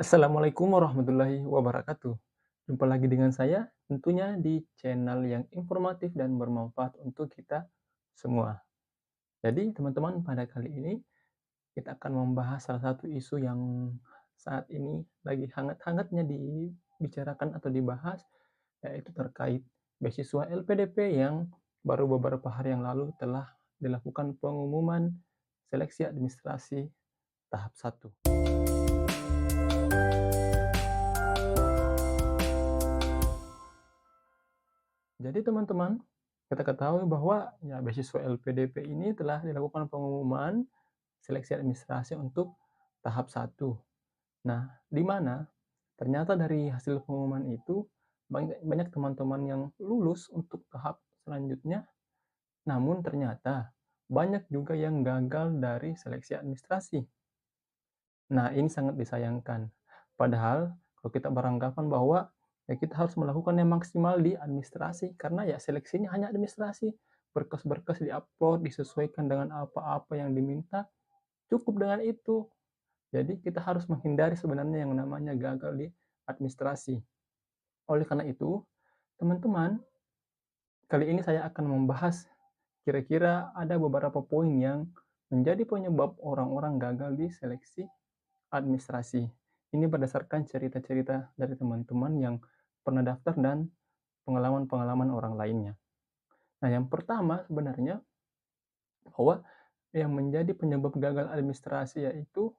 Assalamualaikum warahmatullahi wabarakatuh. Jumpa lagi dengan saya, tentunya di channel yang informatif dan bermanfaat untuk kita semua. Jadi, teman-teman, pada kali ini kita akan membahas salah satu isu yang saat ini lagi hangat-hangatnya dibicarakan atau dibahas, yaitu terkait beasiswa LPDP yang baru beberapa hari yang lalu telah dilakukan pengumuman seleksi administrasi tahap satu. Jadi teman-teman, kita ketahui bahwa ya beasiswa LPDP ini telah dilakukan pengumuman seleksi administrasi untuk tahap satu. Nah, di mana ternyata dari hasil pengumuman itu banyak banyak teman-teman yang lulus untuk tahap selanjutnya, namun ternyata banyak juga yang gagal dari seleksi administrasi. Nah, ini sangat disayangkan. Padahal kalau kita beranggapan bahwa ya kita harus melakukan yang maksimal di administrasi karena ya seleksinya hanya administrasi. Berkas-berkas diupload, disesuaikan dengan apa-apa yang diminta, cukup dengan itu. Jadi kita harus menghindari sebenarnya yang namanya gagal di administrasi. Oleh karena itu, teman-teman, kali ini saya akan membahas kira-kira ada beberapa poin yang menjadi penyebab orang-orang gagal di seleksi administrasi. Ini berdasarkan cerita-cerita dari teman-teman yang pernah daftar dan pengalaman-pengalaman orang lainnya. Nah, yang pertama sebenarnya bahwa yang menjadi penyebab gagal administrasi yaitu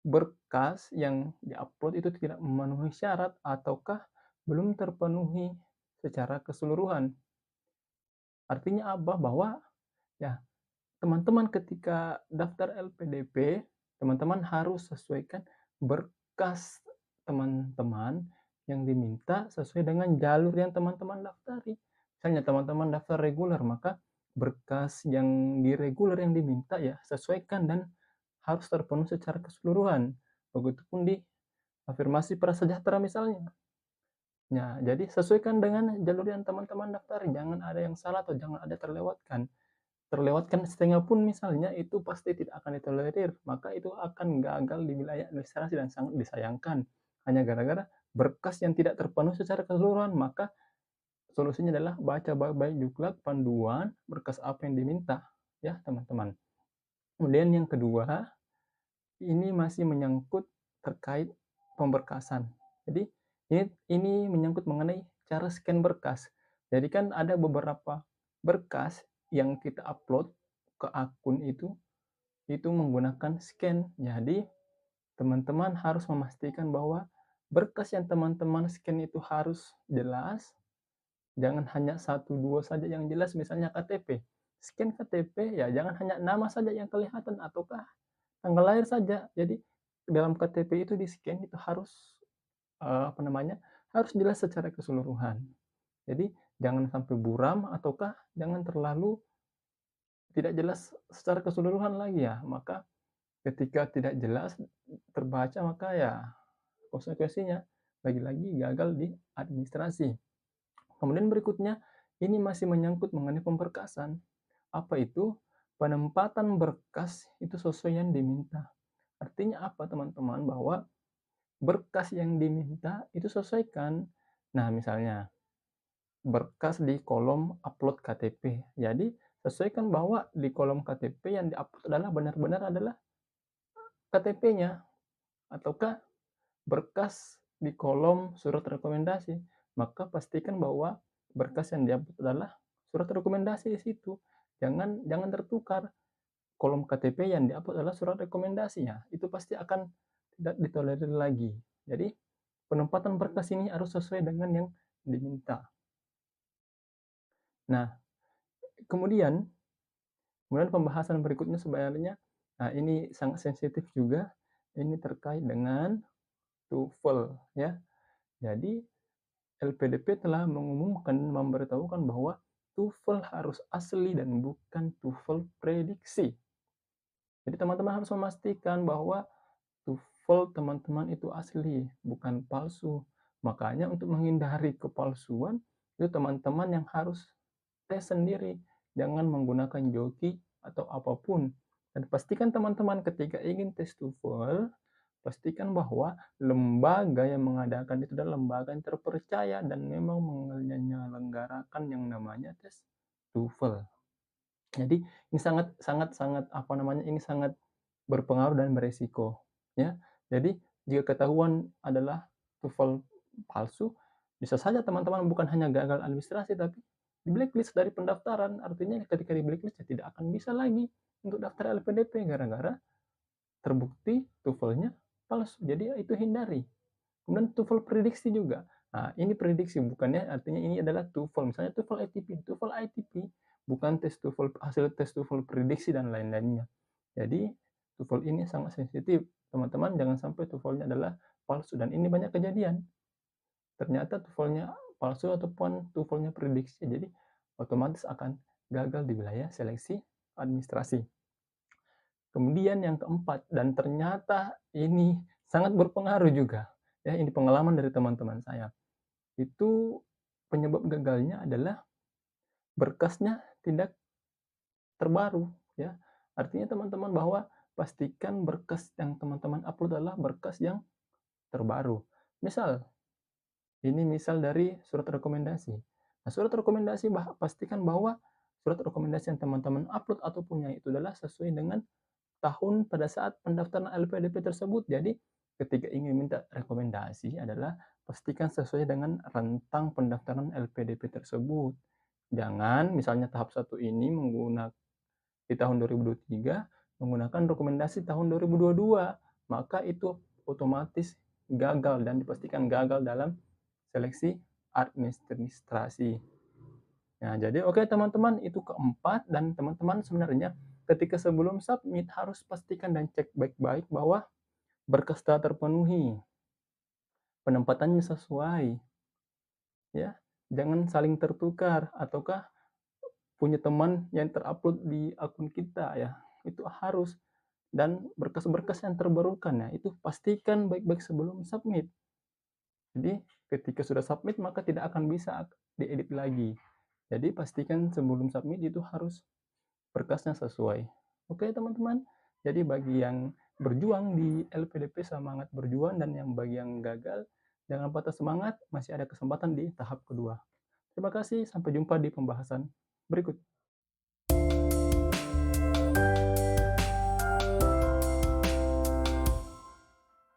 berkas yang diupload itu tidak memenuhi syarat ataukah belum terpenuhi secara keseluruhan. Artinya apa? Bahwa ya teman-teman ketika daftar LPDP, teman-teman harus sesuaikan berkas teman-teman yang diminta sesuai dengan jalur yang teman-teman daftari. Misalnya teman-teman daftar reguler, maka berkas yang di reguler yang diminta ya sesuaikan dan harus terpenuhi secara keseluruhan. Begitupun di afirmasi prasejahtera misalnya. Ya, jadi sesuaikan dengan jalur yang teman-teman daftari, jangan ada yang salah atau jangan ada terlewatkan setengah pun misalnya itu pasti tidak akan ditolerir, maka itu akan gagal di wilayah administrasi dan sangat disayangkan. Hanya gara-gara berkas yang tidak terpenuhi secara keseluruhan, maka solusinya adalah baca baik-baik juklak panduan berkas apa yang diminta, ya teman-teman. Kemudian yang kedua, ini masih menyangkut terkait pemberkasan. Jadi ini menyangkut mengenai cara scan berkas. Jadi kan ada beberapa berkas yang kita upload ke akun itu menggunakan scan. Jadi teman-teman harus memastikan bahwa berkas yang teman-teman scan itu harus jelas, jangan hanya satu dua saja yang jelas, misalnya KTP. Scan KTP ya jangan hanya nama saja yang kelihatan ataukah tanggal lahir saja. Jadi dalam KTP itu di-scan itu harus, apa namanya, harus jelas secara keseluruhan. Jadi jangan sampai buram ataukah jangan terlalu tidak jelas secara keseluruhan lagi ya, maka ketika tidak jelas terbaca maka ya konsekuensinya lagi-lagi gagal di administrasi. Kemudian berikutnya, ini masih menyangkut mengenai pemberkasan. Apa itu? Penempatan berkas itu sesuai yang diminta. Artinya apa teman-teman? Bahwa berkas yang diminta itu sesuaikan. Nah, misalnya berkas di kolom upload KTP. Jadi, sesuaikan bahwa di kolom KTP yang di-upload adalah benar-benar adalah KTP-nya ataukah berkas di kolom surat rekomendasi. Maka pastikan bahwa berkas yang di-upload adalah surat rekomendasi di situ. Jangan jangan tertukar. Kolom KTP yang di-upload adalah surat rekomendasinya. Itu pasti akan tidak ditolerir lagi. Jadi, penempatan berkas ini harus sesuai dengan yang diminta. Nah, kemudian kemudian pembahasan berikutnya sebenarnya, nah ini sangat sensitif juga, ini terkait dengan TOEFL ya. Jadi LPDP telah mengumumkan, memberitahukan bahwa TOEFL harus asli dan bukan TOEFL prediksi. Jadi teman-teman harus memastikan bahwa TOEFL teman-teman itu asli, bukan palsu. Makanya untuk menghindari kepalsuan, itu teman-teman yang harus tes sendiri, jangan menggunakan joki atau apapun. Dan pastikan teman-teman ketika ingin tes TOEFL, pastikan bahwa lembaga yang mengadakan itu adalah lembaga yang terpercaya dan memang menyelenggarakan yang namanya tes TOEFL. Jadi ini sangat sangat sangat, apa namanya, ini sangat berpengaruh dan beresiko, ya. Jadi jika ketahuan adalah TOEFL palsu, bisa saja teman-teman bukan hanya gagal administrasi, tapi di-blacklist dari pendaftaran. Artinya ketika di-blacklist ya tidak akan bisa lagi untuk daftar LPDP gara-gara terbukti TOEFL-nya palsu. Jadi ya itu hindari. Kemudian TOEFL prediksi juga. Nah, ini prediksi bukannya artinya ini adalah TOEFL. Misalnya TOEFL ATP, TOEFL ITP, bukan tes TOEFL hasil tes TOEFL prediksi dan lain-lainnya. Jadi TOEFL ini sangat sensitif. Teman-teman jangan sampai TOEFL-nya adalah palsu dan ini banyak kejadian. Ternyata TOEFL-nya palsu ataupun TOEFL-nya prediksi. Jadi otomatis akan gagal di wilayah seleksi administrasi. Kemudian yang keempat, dan ternyata ini sangat berpengaruh juga, ya ini pengalaman dari teman-teman saya. Itu penyebab gagalnya adalah berkasnya tidak terbaru, ya. Artinya teman-teman bahwa pastikan berkas yang teman-teman upload adalah berkas yang terbaru. Misal, ini misal dari surat rekomendasi. Nah, surat rekomendasi pastikan bahwa surat rekomendasi yang teman-teman upload atau punya itu adalah sesuai dengan tahun pada saat pendaftaran LPDP tersebut. Jadi ketika ingin minta rekomendasi adalah pastikan sesuai dengan rentang pendaftaran LPDP tersebut. Jangan misalnya tahap 1 ini menggunakan di tahun 2023 menggunakan rekomendasi tahun 2022, maka itu otomatis gagal dan dipastikan gagal dalam seleksi administrasi. Nah, jadi oke teman-teman, itu keempat dan teman-teman sebenarnya ketika sebelum submit harus pastikan dan cek baik-baik bahwa berkas telah terpenuhi, penempatannya sesuai, ya. Jangan saling tertukar ataukah punya teman yang terupload di akun kita ya, itu harus. Dan berkas-berkas yang terbarukan, ya itu pastikan baik-baik sebelum submit. Jadi ketika sudah submit maka tidak akan bisa diedit lagi. Jadi pastikan sebelum submit itu harus berkasnya sesuai. Oke teman-teman, jadi bagi yang berjuang di LPDP semangat berjuang dan yang bagi yang gagal jangan patah semangat, masih ada kesempatan di tahap kedua. Terima kasih, sampai jumpa di pembahasan berikut.